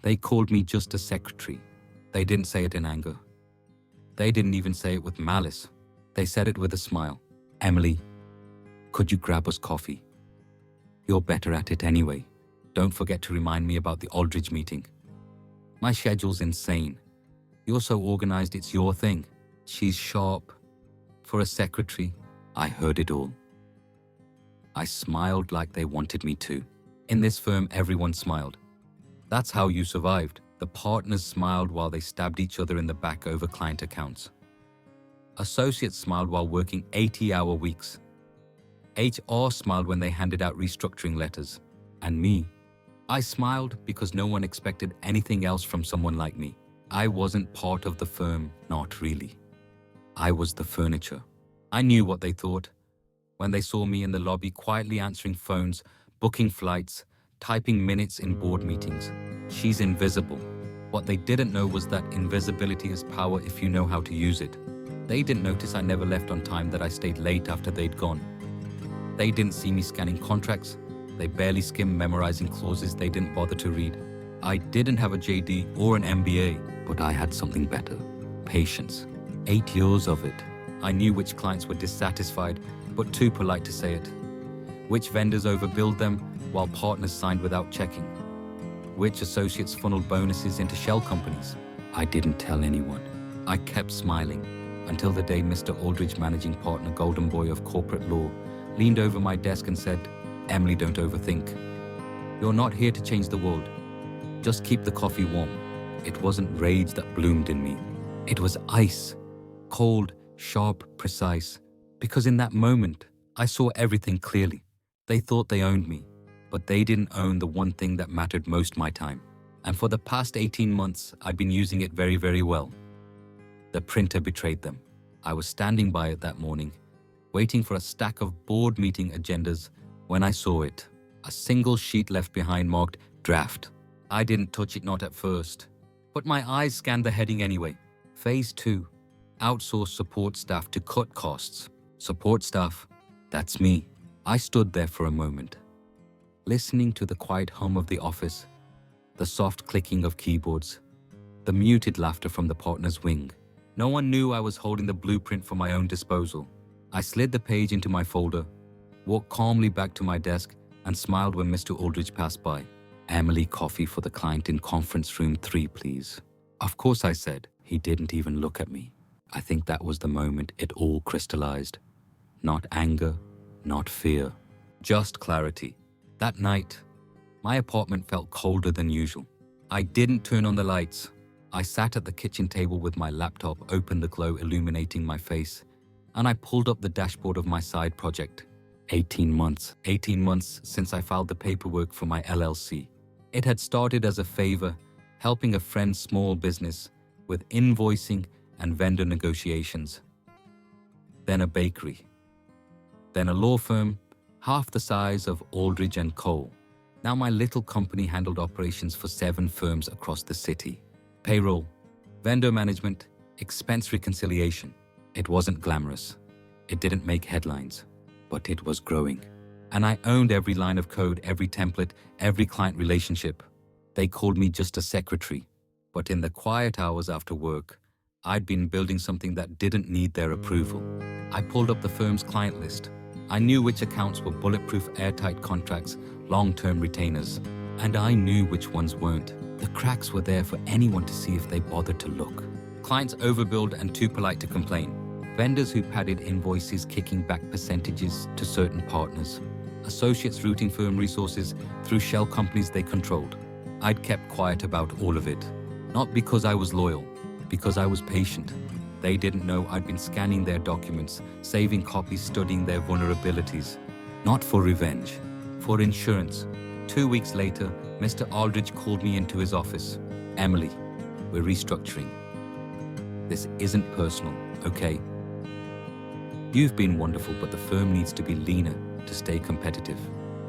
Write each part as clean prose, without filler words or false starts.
They called me just a secretary. They didn't say it in anger. They didn't even say it with malice. They said it with a smile. Emily, could you grab us coffee? You're better at it anyway. Don't forget to remind me about the Aldridge meeting. My schedule's insane. You're so organized, it's your thing. She's sharp. For a secretary, I heard it all. I smiled like they wanted me to. In this firm, everyone smiled. That's how you survived. The partners smiled while they stabbed each other in the back over client accounts. Associates smiled while working 80-hour weeks. HR smiled when they handed out restructuring letters. And me, I smiled because no one expected anything else from someone like me. I wasn't part of the firm, not really. I was the furniture. I knew what they thought. When they saw me in the lobby quietly answering phones, booking flights, typing minutes in board meetings. She's invisible. What they didn't know was that invisibility is power if you know how to use it. They didn't notice I never left on time, that I stayed late after they'd gone. They didn't see me scanning contracts. They barely skimmed memorizing clauses they didn't bother to read. I didn't have a JD or an MBA, but I had something better. Patience. 8 years of it. I knew which clients were dissatisfied, but too polite to say it. Which vendors overbilled them while partners signed without checking. Which associates funneled bonuses into shell companies. I didn't tell anyone. I kept smiling until the day Mr. Aldridge, managing partner, golden boy of corporate law, leaned over my desk and said, Emily, don't overthink. You're not here to change the world. Just keep the coffee warm. It wasn't rage that bloomed in me. It was ice. Cold, sharp, precise. Because in that moment, I saw everything clearly. They thought they owned me, but they didn't own the one thing that mattered most, my time. And for the past 18 months, I'd been using it very, very well. The printer betrayed them. I was standing by it that morning, waiting for a stack of board meeting agendas when I saw it. A single sheet left behind marked draft. I didn't touch it, not at first, but my eyes scanned the heading anyway. Phase 2. Outsource support staff to cut costs. Support staff, that's me. I stood there for a moment, listening to the quiet hum of the office, the soft clicking of keyboards, the muted laughter from the partner's wing. No one knew I was holding the blueprint for my own disposal. I slid the page into my folder, walked calmly back to my desk, and smiled when Mr. Aldridge passed by. Emily, coffee for the client in conference room 3, please. Of course, I said. He didn't even look at me. I think that was the moment it all crystallized. Not anger, not fear, just clarity. That night, my apartment felt colder than usual. I didn't turn on the lights. I sat at the kitchen table with my laptop open, the glow illuminating my face, and I pulled up the dashboard of my side project. 18 months since I filed the paperwork for my LLC. It had started as a favor, helping a friend's small business with invoicing and vendor negotiations. Then a bakery. Then a law firm, half the size of Aldridge & Co. Now my little company handled operations for 7 firms across the city. Payroll, vendor management, expense reconciliation. It wasn't glamorous. It didn't make headlines, but it was growing. And I owned every line of code, every template, every client relationship. They called me just a secretary, but in the quiet hours after work, I'd been building something that didn't need their approval. I pulled up the firm's client list. I knew which accounts were bulletproof, airtight contracts, long-term retainers, and I knew which ones weren't. The cracks were there for anyone to see if they bothered to look. Clients overbilled and too polite to complain. Vendors who padded invoices, kicking back percentages to certain partners. Associates routing firm resources through shell companies they controlled. I'd kept quiet about all of it. Not because I was loyal, because I was patient. They didn't know I'd been scanning their documents, saving copies, studying their vulnerabilities. Not for revenge, for insurance. 2 weeks later, Mr. Aldridge called me into his office. Emily, we're restructuring. This isn't personal, okay? You've been wonderful, but the firm needs to be leaner to stay competitive.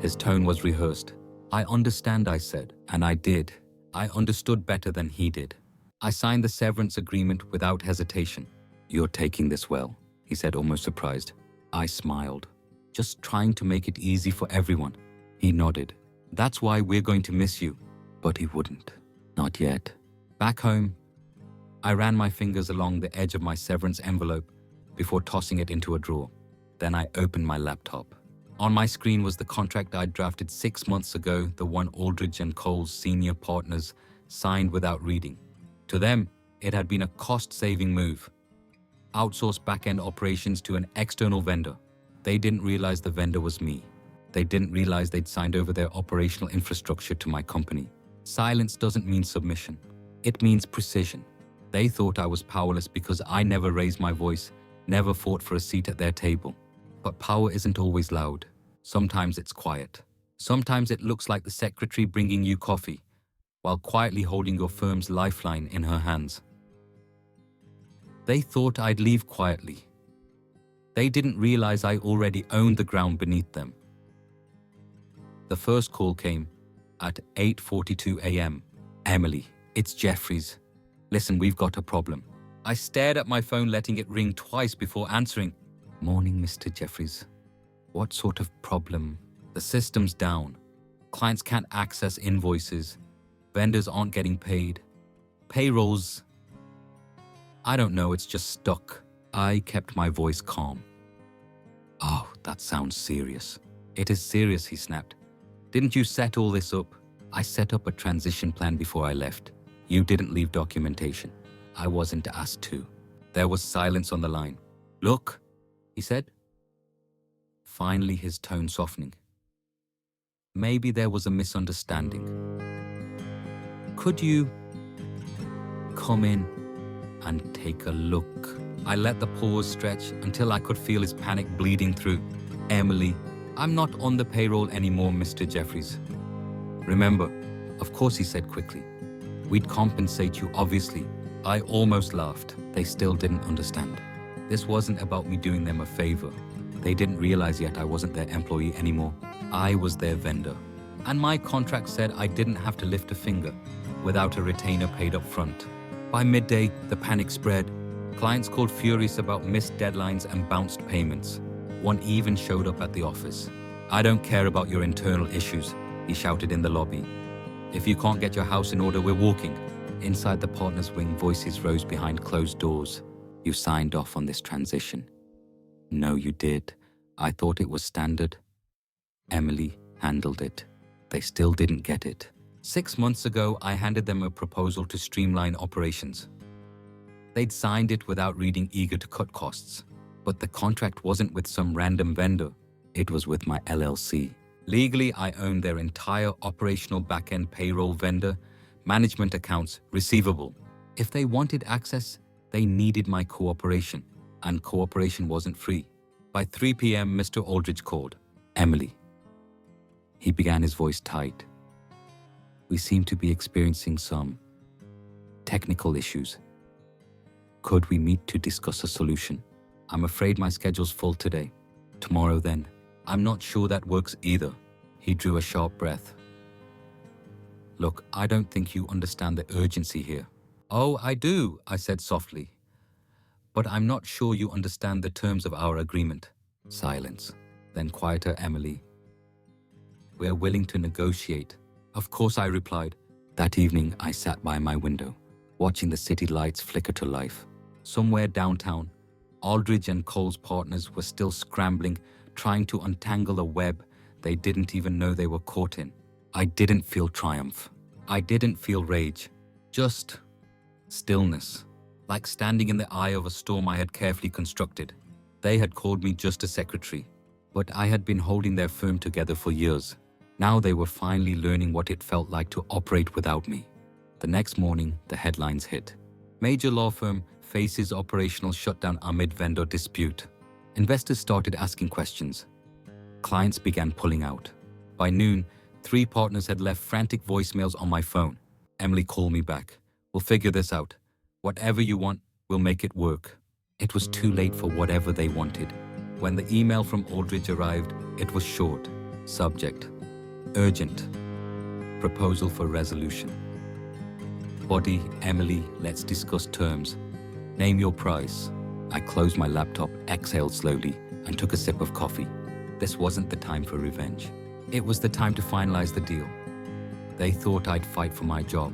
His tone was rehearsed. I understand, I said, and I did. I understood better than he did. I signed the severance agreement without hesitation. You're taking this well, he said, almost surprised. I smiled, just trying to make it easy for everyone. He nodded. That's why we're going to miss you. But he wouldn't. Not yet. Back home, I ran my fingers along the edge of my severance envelope before tossing it into a drawer. Then I opened my laptop. On my screen was the contract I'd drafted 6 months ago, the one Aldridge and Cole's senior partners signed without reading. To them, it had been a cost-saving move. Outsource back-end operations to an external vendor. They didn't realize the vendor was me. They didn't realize they'd signed over their operational infrastructure to my company. Silence doesn't mean submission. It means precision. They thought I was powerless because I never raised my voice, never fought for a seat at their table. But power isn't always loud. Sometimes it's quiet. Sometimes it looks like the secretary bringing you coffee, while quietly holding your firm's lifeline in her hands. They thought I'd leave quietly. They didn't realize I already owned the ground beneath them. The first call came at 8:42 a.m. Emily, it's Jeffries. Listen, we've got a problem. I stared at my phone, letting it ring twice before answering. Morning, Mr. Jeffries. What sort of problem? The system's down. Clients can't access invoices. Vendors aren't getting paid. Payrolls. I don't know, it's just stuck. I kept my voice calm. Oh, that sounds serious. It is serious, he snapped. Didn't you set all this up? I set up a transition plan before I left. You didn't leave documentation. I wasn't asked to. There was silence on the line. Look, he said, finally his tone softening. Maybe there was a misunderstanding. Could you come in and take a look? I let the pause stretch until I could feel his panic bleeding through. Emily, I'm not on the payroll anymore, Mr. Jeffries. Remember, of course, he said quickly. We'd compensate you, obviously. I almost laughed. They still didn't understand. This wasn't about me doing them a favor. They didn't realize yet I wasn't their employee anymore. I was their vendor. And my contract said I didn't have to lift a finger without a retainer paid up front. By midday, the panic spread. Clients called furious about missed deadlines and bounced payments. One even showed up at the office. I don't care about your internal issues, he shouted in the lobby. If you can't get your house in order, we're walking. Inside the partners' wing, voices rose behind closed doors. You signed off on this transition. No, you did. I thought it was standard. Emily handled it. They still didn't get it. 6 months ago, I handed them a proposal to streamline operations. They'd signed it without reading, eager to cut costs. But the contract wasn't with some random vendor. It was with my LLC. Legally, I owned their entire operational back-end payroll, vendor, management accounts, receivable. If they wanted access, they needed my cooperation. And cooperation wasn't free. By 3 p.m., Mr. Aldridge called. Emily. He began, his voice tight. We seem to be experiencing some technical issues. Could we meet to discuss a solution? I'm afraid my schedule's full today. Tomorrow then. I'm not sure that works either. He drew a sharp breath. Look, I don't think you understand the urgency here. Oh, I do, I said softly. But I'm not sure you understand the terms of our agreement. Silence. Then quieter, Emily. We're willing to negotiate. Of course, I replied. That evening, I sat by my window, watching the city lights flicker to life. Somewhere downtown, Aldridge and Cole's partners were still scrambling, trying to untangle a web they didn't even know they were caught in. I didn't feel triumph. I didn't feel rage. Just stillness, like standing in the eye of a storm I had carefully constructed. They had called me just a secretary, but I had been holding their firm together for years. Now they were finally learning what it felt like to operate without me. The next morning, the headlines hit. Major law firm faces operational shutdown amid vendor dispute. Investors started asking questions. Clients began pulling out. By noon, 3 partners had left frantic voicemails on my phone. Emily, call me back. We'll figure this out. Whatever you want, we'll make it work. It was too late for whatever they wanted. When the email from Aldridge arrived, it was short. Subject: urgent. Proposal for resolution. Body: Emily, let's discuss terms. Name your price. I closed my laptop, exhaled slowly, and took a sip of coffee. This wasn't the time for revenge. It was the time to finalize the deal. They thought I'd fight for my job.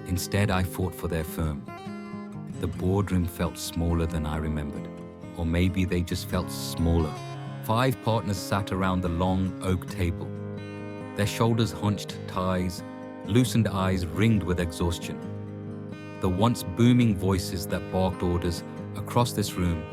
Instead, I fought for their firm. The boardroom felt smaller than I remembered. Or maybe they just felt smaller. 5 partners sat around the long oak table. Their shoulders hunched, ties, loosened eyes ringed with exhaustion. The once booming voices that barked orders across this room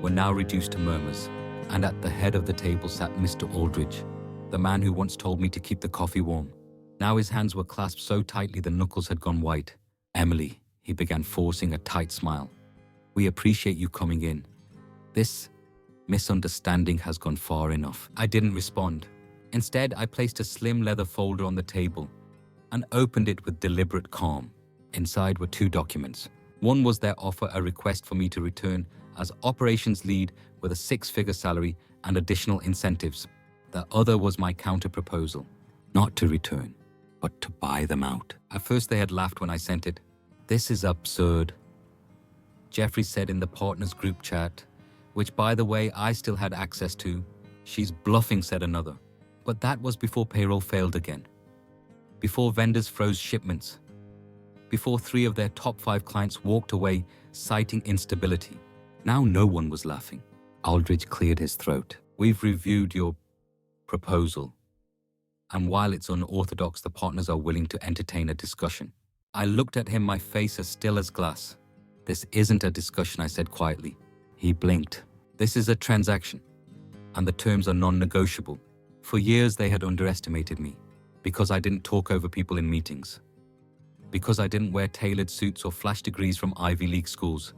were now reduced to murmurs. And at the head of the table sat Mr. Aldridge, the man who once told me to keep the coffee warm. Now his hands were clasped so tightly the knuckles had gone white. "Emily," he began, forcing a tight smile. "We appreciate you coming in. This misunderstanding has gone far enough." I didn't respond. Instead, I placed a slim leather folder on the table and opened it with deliberate calm. Inside were 2 documents. One was their offer, a request for me to return as operations lead with a 6-figure salary and additional incentives. The other was my counter-proposal, not to return, but to buy them out. At first they had laughed when I sent it. "This is absurd," Jeffrey said in the partners group chat, which, by the way, I still had access to. "She's bluffing," said another. But that was before payroll failed again, before vendors froze shipments, before 3 of their top 5 clients walked away citing instability. Now no one was laughing. Aldridge cleared his throat. "We've reviewed your proposal, and while it's unorthodox, the partners are willing to entertain a discussion." I looked at him, my face as still as glass. "This isn't a discussion," I said quietly. He blinked. "This is a transaction, and the terms are non-negotiable." For years they had underestimated me, because I didn't talk over people in meetings, because I didn't wear tailored suits or flash degrees from Ivy League schools,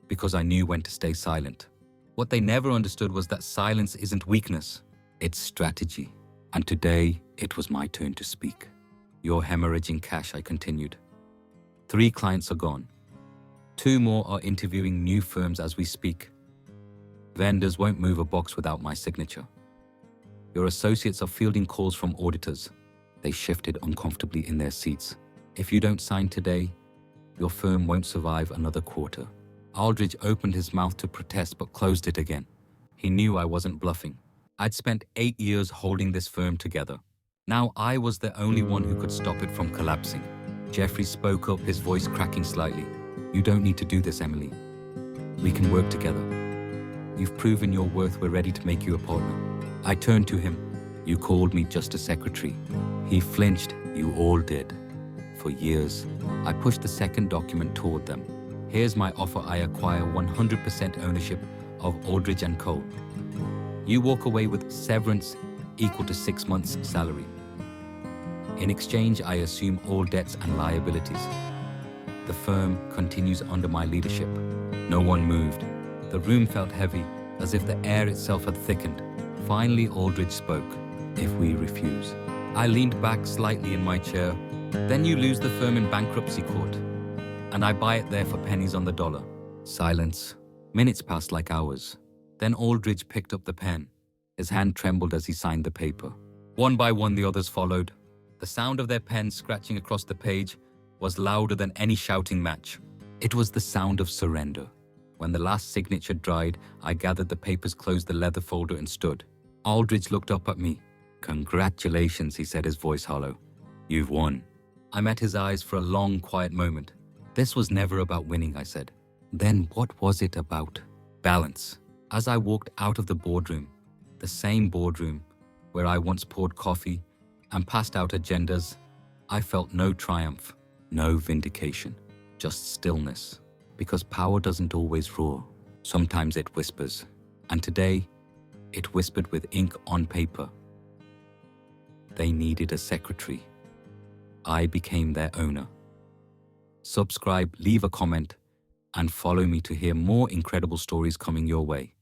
because I knew when to stay silent. What they never understood was that silence isn't weakness, it's strategy. And today, it was my turn to speak. "You're hemorrhaging cash," I continued. 3 clients are gone. 2 more are interviewing new firms as we speak. Vendors won't move a box without my signature. Your associates are fielding calls from auditors. They shifted uncomfortably in their seats. "If you don't sign today, your firm won't survive another quarter." Aldridge opened his mouth to protest but closed it again. He knew I wasn't bluffing. I'd spent 8 years holding this firm together. Now I was the only one who could stop it from collapsing. Jeffrey spoke up, his voice cracking slightly. "You don't need to do this, Emily. We can work together. You've proven your worth. We're ready to make you a partner." I turned to him. "You called me just a secretary." He flinched. "You all did. For years." I pushed the second document toward them. "Here's my offer. I acquire 100% ownership of Aldridge & Co. You walk away with severance equal to 6 months' salary. In exchange, I assume all debts and liabilities. The firm continues under my leadership." No one moved. The room felt heavy, as if the air itself had thickened. Finally, Aldridge spoke. "If we refuse." I leaned back slightly in my chair. "Then you lose the firm in bankruptcy court, and I buy it there for pennies on the dollar." Silence. Minutes passed like hours. Then Aldridge picked up the pen. His hand trembled as he signed the paper. One by one, the others followed. The sound of their pens scratching across the page was louder than any shouting match. It was the sound of surrender. When the last signature dried, I gathered the papers, closed the leather folder, and stood. Aldridge looked up at me. "Congratulations," he said, his voice hollow. "You've won." I met his eyes for a long, quiet moment. "This was never about winning," I said. "Then what was it about?" "Balance." As I walked out of the boardroom, the same boardroom where I once poured coffee and passed out agendas, I felt no triumph, no vindication, just stillness. Because power doesn't always roar. Sometimes it whispers. And today, it whispered with ink on paper. They needed a secretary. I became their owner. Subscribe, leave a comment, and follow me to hear more incredible stories coming your way.